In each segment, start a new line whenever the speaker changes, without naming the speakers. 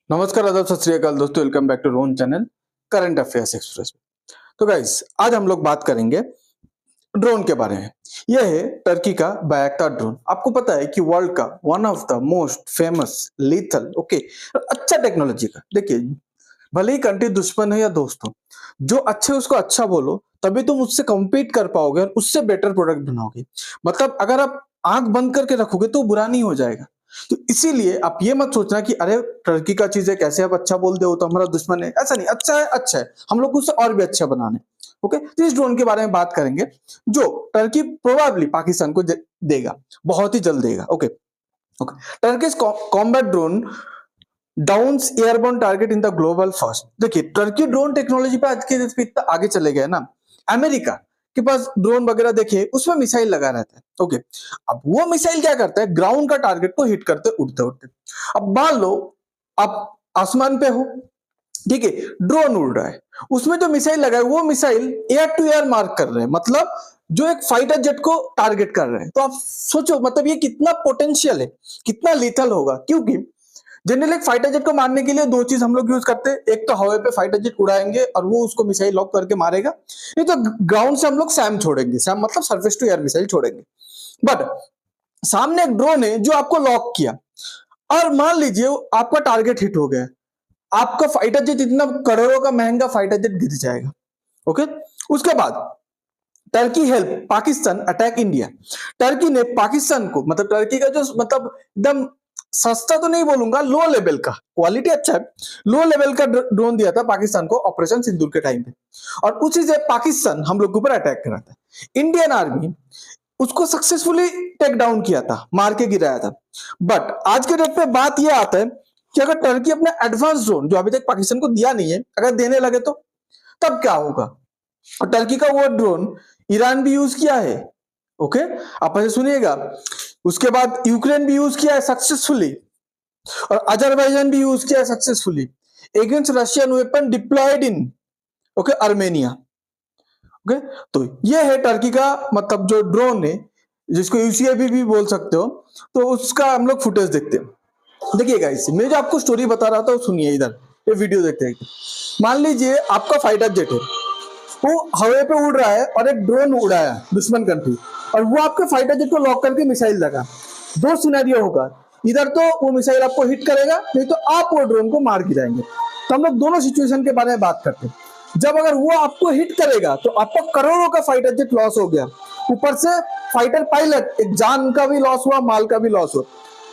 नमस्कार, आदाब, सत श्री अकाल दोस्तों। वेलकम बैक टू रोन चैनल करंट अफेयर्स एक्सप्रेस। तो गाइस, आज हम लोग बात करेंगे ड्रोन के बारे में। यह है टर्की का बायक्टार ड्रोन। आपको पता है कि वर्ल्ड का one of the most famous lethal अच्छा टेक्नोलॉजी का। देखिए, भले ही कंट्री दुश्मन है या दोस्त हो, जो अच्छे उसको अच्छा बोलो, तभी तुम उससे कम्पीट कर पाओगे और उससे बेटर प्रोडक्ट बनाओगे। मतलब अगर आप आंख बंद करके रखोगे तो बुरा नहीं हो जाएगा। तो इसीलिए आप ये मत सोचना कि अरे टर्की का चीज है, कैसे आप अच्छा बोल दे, हो तो हमारा दुश्मन है। ऐसा नहीं, अच्छा है, अच्छा है, हम लोग उससे और भी अच्छा बनाने। ओके, तो इस ड्रोन के बारे में बात करेंगे जो टर्की प्रोबेबली पाकिस्तान को देगा, बहुत ही जल्द देगा। Okay okay, Turkish combat drone downs airborne target in the global first. देखिए, टर्की ड्रोन टेक्नोलॉजी पे आज के डेट पे इतना आगे चले गए ना। अमेरिका के पास ड्रोन वगैरह देखिए, उसमें मिसाइल लगा रहता है। ओके, अब वो मिसाइल क्या करता है, ग्राउंड का टारगेट को हिट करते उड़ते उड़ते। अब मान लो आप आसमान पे हो, ठीक है, ड्रोन उड़ रहा है, उसमें जो मिसाइल लगा है वो missile air to air mark कर रहे हैं, मतलब जो एक फाइटर जेट को टारगेट कर रहे हैं। तो आप सोचो, मतलब ये कितना पोटेंशियल है, कितना लीथल होगा। क्योंकि जनरली एक फाइटर जेट को मारने के लिए दो चीज हम लोग यूज करते हैं, एक तो हवा पे फाइटर जेट उड़ाएंगे और वो उसको मिसाइल लॉक करके मारेगा, नहीं तो ग्राउंड से हम लोग सैम छोड़ेंगे। सैम मतलब सरफेस टू एयर मिसाइल छोड़ेंगे। बट सामने एक ड्रोन है जो आपको लॉक किया, और मान लीजिए आपका टारगेट हिट हो गया, आपका फाइटर जेट इतना करोड़ों का महंगा फाइटर जेट गिर जाएगा। ओके, उसके बाद Turkey help Pakistan attack India. Turkey ने पाकिस्तान को, मतलब टर्की का जो मतलब एकदम सस्ता तो नहीं बोलूंगा, लो लेवल का, क्वालिटी अच्छा है, लो लेवल का ड्रोन दिया था पाकिस्तान को ऑपरेशन सिंदूर के टाइम पे, और उसी से पाकिस्तान हम लोग के ऊपर अटैक करा था। इंडियन आर्मी उसको सक्सेसफुली टेक डाउन किया था, मार के गिराया था। बट आज के डेट पे बात यह आता है कि अगर टर्की अपने एडवांस ड्रोन जो अभी तक पाकिस्तान को दिया नहीं है, अगर देने लगे तो तब क्या होगा। और टर्की का वो ड्रोन ईरान भी यूज किया है। ओके, आप ऐसे सुनिएगा। उसके बाद यूक्रेन भी यूज किया है सक्सेसफुली, और अजरबैजान भी यूज किया है successfully against Russian weapon deployed in Armenia. Okay, तो ये है टर्की का मतलब जो ड्रोन है, जिसको यूसीएवी भी बोल सकते हो। तो उसका हम लोग फुटेज देखते हैं। देखिए गाइस, मैं जो आपको स्टोरी बता रहा था, सुनिए इधर, ये वीडियो देखते हैं। मान लीजिए आपका फाइटर जेट है, वो हवा पे उड़ रहा है और एक ड्रोन उड़ाया दुश्मन कंट्री, और वो आपके फाइटर जेट को लॉक करके मिसाइल लगा। दो सिनेरियो होगा, इधर तो वो मिसाइल आपको हिट करेगा, नहीं तो आप वो ड्रोन को मार गिराएंगे। तो हम लोग दोनों सिचुएशन के बारे में बात करते हैं। जब अगर वो आपको हिट करेगा तो आपका करोड़ों का फाइटर जेट लॉस हो गया, ऊपर से फाइटर पायलट एक जान का भी लॉस हुआ, माल का भी लॉस हुआ।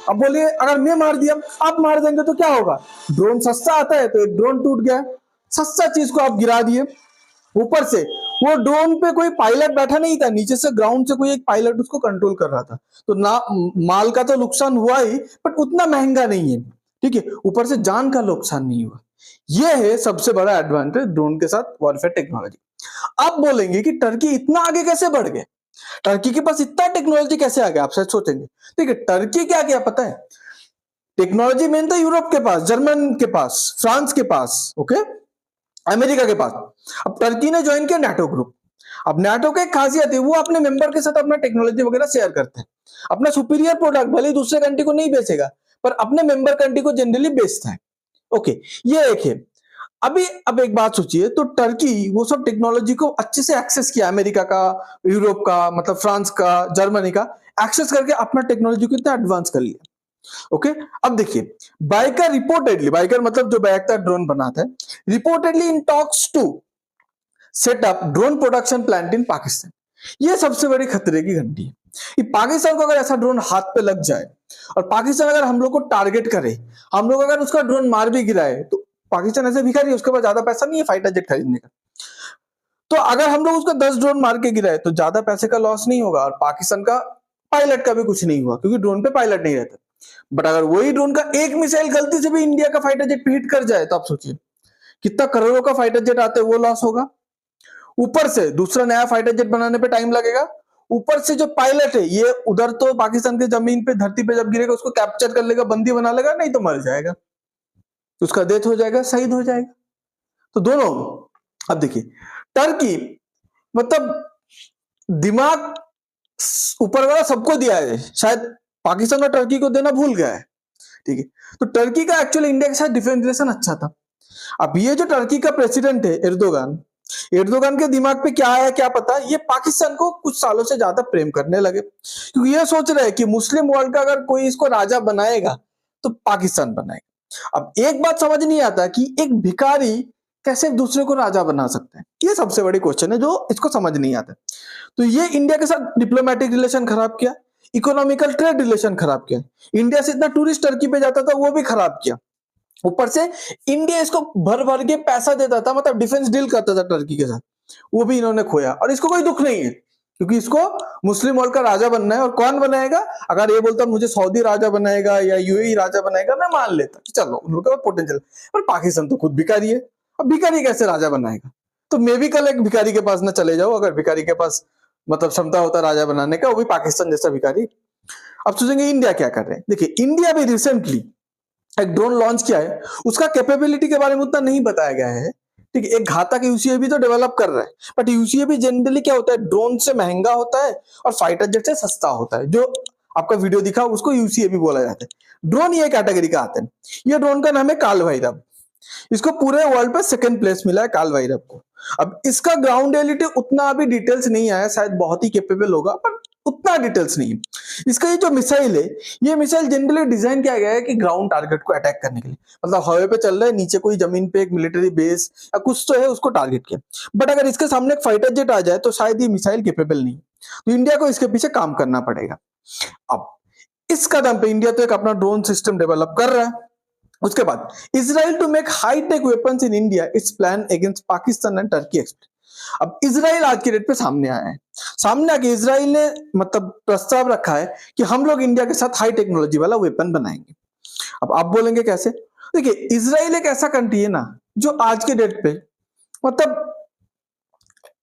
अब बोलिए, अगर मैं मार दिया, आप मार देंगे तो क्या होगा। ड्रोन सस्ता आता है तो एक ड्रोन टूट गया, सस्ता चीज को आप गिरा दिए। ऊपर से वो ड्रोन पे कोई पायलट बैठा नहीं था, नीचे से ग्राउंड से कोई एक पायलट उसको कंट्रोल कर रहा था। तो ना माल का तो नुकसान हुआ ही, बट उतना महंगा नहीं है, ठीक है, ऊपर से जान का नुकसान नहीं हुआ। यह है सबसे बड़ा एडवांटेज ड्रोन के साथ वॉरफेयर टेक्नोलॉजी। आप बोलेंगे कि टर्की इतना आगे कैसे बढ़ गए, टर्की के पास इतना टेक्नोलॉजी कैसे आ गया, आप शायद सोचेंगे। ठीक है, टर्की क्या क्या पता है, टेक्नोलॉजी मेन तो यूरोप के पास, जर्मन के पास, फ्रांस के पास, ओके, अमेरिका के पास। अब टर्की ने ज्वाइन किया नाटो ग्रुप। अब नाटो की एक खासियत है, वो अपने मेंबर के साथ अपना टेक्नोलॉजी वगैरह शेयर करते हैं। अपना सुपीरियर प्रोडक्ट भले ही दूसरे कंट्री को नहीं बेचेगा, पर अपने मेंबर कंट्री को जनरली बेचता है। ओके, ये एक है। अभी अब एक बात सोचिए, तो टर्की वो सब टेक्नोलॉजी को अच्छे से एक्सेस किया, अमेरिका का, यूरोप का, मतलब फ्रांस का, जर्मनी का, एक्सेस करके अपना टेक्नोलॉजी को इतना एडवांस कर लिया। ओके, अब देखिए, बाइकर रिपोर्टेडली, बाइकर मतलब जो बायक्टार ड्रोन बनाता है, reportedly in talks to set up drone production plant in Pakistan. ये सबसे बड़ी खतरे की घंटी है कि पाकिस्तान को अगर ऐसा ड्रोन हाथ पे लग जाए, और पाकिस्तान अगर हम लोग को टारगेट करे, हम लोग अगर उसका ड्रोन मार भी गिराए, तो पाकिस्तान ऐसे भिखारी है, उसके पास ज्यादा पैसा नहीं है फाइटर जेट खरीदने का। तो अगर हम लोग उसका 10 ड्रोन मार के गिराए तो ज्यादा पैसे का लॉस नहीं होगा, और पाकिस्तान का पायलट का भी कुछ नहीं हुआ, क्योंकि ड्रोन पे पायलट नहीं रहता। बट अगर वही ड्रोन का एक मिसाइल गलती से भी इंडिया का फाइटर जेट पे हिट कर जाए, तो आप सोचिए कितना करोड़ों का फाइटर जेट आते हैं, वो लॉस होगा। ऊपर से दूसरा नया फाइटर जेट बनाने पे टाइम लगेगा। ऊपर से जो पायलट है, ये उधर तो पाकिस्तान की जमीन पे, धरती पे जब गिरेगा उसको कैप्चर कर लेगा, बंदी बना लेगा, नहीं तो मर जाएगा, उसका डेथ हो जाएगा, शहीद हो जाएगा। तो दोनों। अब देखिए, टर्की मतलब दिमाग ऊपर वाला सबको दिया है, शायद पाकिस्तान और टर्की को देना भूल गया है। ठीक है। तो टर्की का एक्चुअली इंडिया के साथ डिफेंस रिलेशन अच्छा था। अब ये जो टर्की का प्रेसिडेंट है एर्दोगान, एर्दोगान के दिमाग पे क्या आया क्या पता, ये पाकिस्तान को कुछ सालों से ज्यादा प्रेम करने लगे, क्योंकि ये सोच रहे हैं कि मुस्लिम वर्ल्ड का अगर कोई इसको राजा बनाएगा तो पाकिस्तान बनाएगा। अब एक बात समझ नहीं आता कि एक भिखारी कैसे दूसरे को राजा बना सकता है, ये सबसे बड़ी क्वेश्चन है जो इसको समझ नहीं आता। तो ये इंडिया के साथ डिप्लोमेटिक रिलेशन खराब किया, इकोनॉमिकल ट्रेड रिलेशन खराब किया, इंडिया से इतना टूरिस्ट टर्की पे जाता था वो भी खराब किया, ऊपर से इंडिया इसको भर भर के पैसा देता था, मतलब डिफेंस डील करता था टर्की के साथ, वो भी इन्होंने खोया। और इसको कोई दुख नहीं है क्योंकि इसको मुस्लिम वर्ल्ड का राजा बनना है। और कौन बनाएगा, अगर ये बोलता मुझे सऊदी राजा बनाएगा या यूएई राजा बनाएगा, मैं मान लेता कि चलो उन लोगों का पोटेंशियल, पर पाकिस्तान तो खुद भिखारी है, अब भिखारी कैसे राजा बनाएगा। तो मैं भी कल एक भिखारी के पास ना चले जाऊं, अगर भिखारी के पास मतलब क्षमता होता राजा बनाने का, वो भी पाकिस्तान जैसा भिखारी। अब सोचेंगे इंडिया क्या कर रहे हैं। देखिए इंडिया भी रिसेंटली एक ड्रोन लॉन्च किया है, उसका कैपेबिलिटी के बारे में उतना नहीं बताया गया है, ठीक है। एक घातक यूसीएवी तो डेवलप कर रहा है, बट यूसीएवी जनरली क्या होता है, ड्रोन से महंगा होता है और फाइटर जेट से सस्ता होता है। जो आपका वीडियो दिखा उसको यूसीएवी बोला जाता है। ड्रोन ये कैटेगरी का आते हैं। ये ड्रोन का नाम है काल भैरव, इसको पूरे वर्ल्ड पे सेकंड प्लेस मिला है काल भैरव को। अब इसका ग्राउंड रियलिटी उतना अभी डिटेल्स नहीं आया, शायद बहुत ही कैपेबल होगा पर उतना डिटेल्स नहीं। इसका ये जो मिसाइल है, ये मिसाइल जनरली डिजाइन किया गया है कि ग्राउंड टारगेट को अटैक करने के लिए, मतलब हवा पे चल रहा है, नीचे कोई जमीन पे एक मिलिट्री बेस या कुछ तो है, उसको टारगेट किया। बट अगर इसके सामने एक फाइटर जेट आ जाए तो शायद ये मिसाइल कैपेबल नहीं, तो इंडिया को इसके पीछे काम करना पड़ेगा। अब इस कदम पे इंडिया तो एक अपना ड्रोन सिस्टम डेवलप कर रहा है। उसके बाद Israel to make high tech weapons in India, it's plan against Pakistan and Turkey explain. अब इजराइल आज के डेट पे सामने आया है, सामने आके इजराइल ने मतलब प्रस्ताव रखा है कि हम लोग इंडिया के साथ हाई टेक्नोलॉजी वाला वेपन बनाएंगे। अब आप बोलेंगे कैसे। देखिए इजराइल एक ऐसा कंट्री है ना जो आज के डेट पे मतलब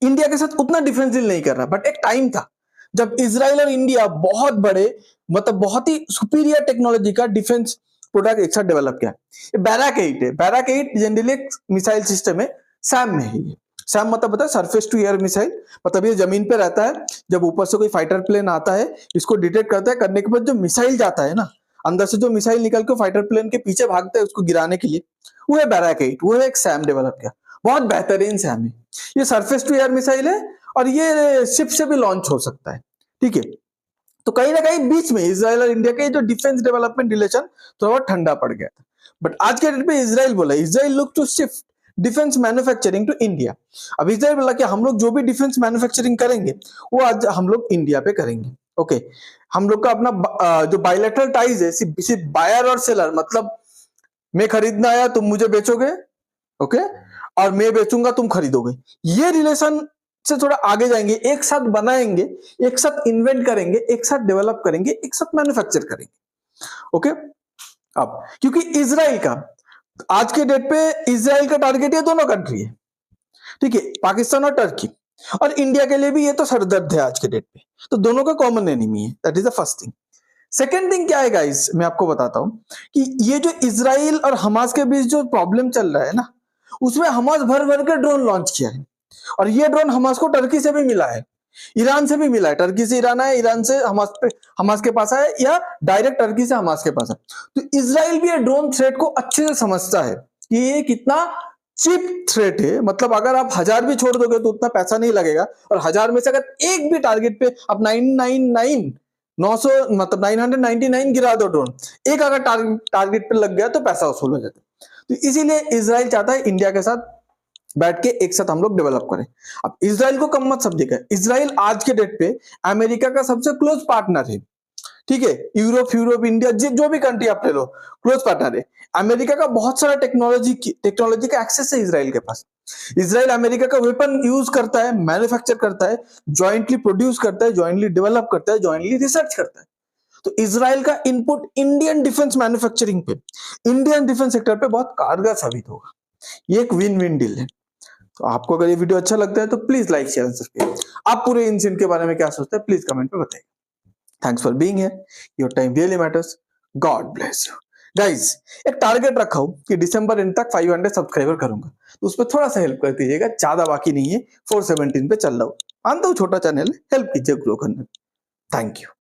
इंडिया के साथ उतना डिफेंस डील नहीं कर रहा, बट एक टाइम था जब इजराइल और इंडिया बहुत बड़े मतलब बहुत ही सुपीरियर टेक्नोलॉजी का डिफेंस प्रोडक्ट एक साथ डेवलप किया। ये बैराक 8 है, बैराक 8 जनरली एक मिसाइल सिस्टम है, सैम में है ये। सैम मतलब पता है, सरफेस टू एयर मिसाइल, मतलब ये जमीन पे रहता है, जब ऊपर से कोई फाइटर प्लेन आता है इसको डिटेक्ट करता है, करने के बाद जो मिसाइल जाता है ना, अंदर से जो मिसाइल निकल के फाइटर प्लेन के पीछे भागता है उसको गिराने के लिए, वो है बैराक 8, वो है एक सैम डेवलप किया, बहुत बेहतरीन सैम है। ये सरफेस टू एयर मिसाइल है और ये शिप से भी लॉन्च हो सकता है, ठीक है। तो कहीं ना कहीं बीच में इजराइल और इंडिया के जो डिफेंस डेवलपमेंट रिलेशन थोड़ा बहुत ठंडा पड़ गया था। बट आज के डेट पे इजराइल बोला, Israel look to shift defence manufacturing to India. अब इजराइल बोला कि हम लोग जो भी डिफेंस मैन्युफैक्चरिंग करेंगे वो आज हम लोग इंडिया पे करेंगे। ओके, हम लोग का अपना जो बायलैटरल टाइज है, सिर्फ बायर और सेलर, मतलब मैं खरीदना आया तुम मुझे बेचोगे, ओके, और मैं बेचूंगा तुम खरीदोगे, ये रिलेशन से थोड़ा आगे जाएंगे, एक साथ बनाएंगे, एक साथ इन्वेंट करेंगे, एक साथ डेवलप करेंगे, एक साथ मैन्युफैक्चर करेंगे। ओके, अब क्योंकि इजराइल का आज के डेट पे इजराइल का टारगेट ये दोनों कंट्री है, ठीक है, पाकिस्तान और टर्की, और इंडिया के लिए भी ये तो सरदर्द है आज के डेट पे, तो दोनों का कॉमन एनिमी है, that is the first thing. Second thing क्या है गाइस, मैं आपको बताता हूं कि ये जो इजराइल और हमास के बीच जो प्रॉब्लम चल रहा है ना, उसमें हमास भर भर के ड्रोन लॉन्च किया है, और ये ड्रोन हमास को टर्की से भी मिला है, ईरान से भी मिला है, टर्की से ईरान आया, ईरान से हमास के पास आया, या डायरेक्ट टर्की से हमास के पास है। तो इजराइल भी ये ड्रोन थ्रेट को अच्छे से समझता है कि ये कितना चीप थ्रेट है, मतलब अगर आप 1000 भी छोड़ दोगे तो उतना पैसा नहीं लगेगा, और 1000 में से अगर एक भी टारगेट पे आप 900 मतलब 999 गिरा दो ड्रोन, एक अगर टारगेट पे लग गया तो पैसा वसूल हो जाता है। तो इसीलिए इजराइल चाहता है इंडिया के साथ बैठ के एक साथ हम लोग डेवलप करें। अब इजराइल को कम मत समझिएगा, इजराइल आज के डेट पे अमेरिका का सबसे क्लोज पार्टनर है, ठीक है, यूरोप इंडिया जो भी कंट्री आप ले लो क्लोज पार्टनर है। अमेरिका का बहुत सारा टेक्नोलॉजी का एक्सेस है इजराइल के पास। इजराइल अमेरिका का वेपन यूज करता है, मैन्युफैक्चर करता है, ज्वाइंटली प्रोड्यूस करता है, ज्वाइंटली डेवलप करता है, ज्वाइंटली रिसर्च करता है। तो इजराइल का इनपुट इंडियन डिफेंस मैन्युफैक्चरिंग पे, इंडियन डिफेंस सेक्टर पे बहुत कारगर साबित होगा। ये एक विन विन डील है। तो आपको अगर ये वीडियो अच्छा लगता है तो प्लीज लाइक शेयर सब्सक्राइब। आप पूरे इंसिडेंट के बारे में क्या सोचते हैं प्लीज कमेंट में बताइए। Thanks for being here, your time really matters, God bless you. Guys एक टारगेट रखा हूं कि दिसंबर एंड तक 500 सब्सक्राइबर करूंगा, तो उस पर थोड़ा सा हेल्प कर दीजिएगा, ज्यादा बाकी नहीं है, 417 पे चल रहा हूं, मानता हूं छोटा चैनल है, हेल्प कीजिए ग्रो करने। Thank you.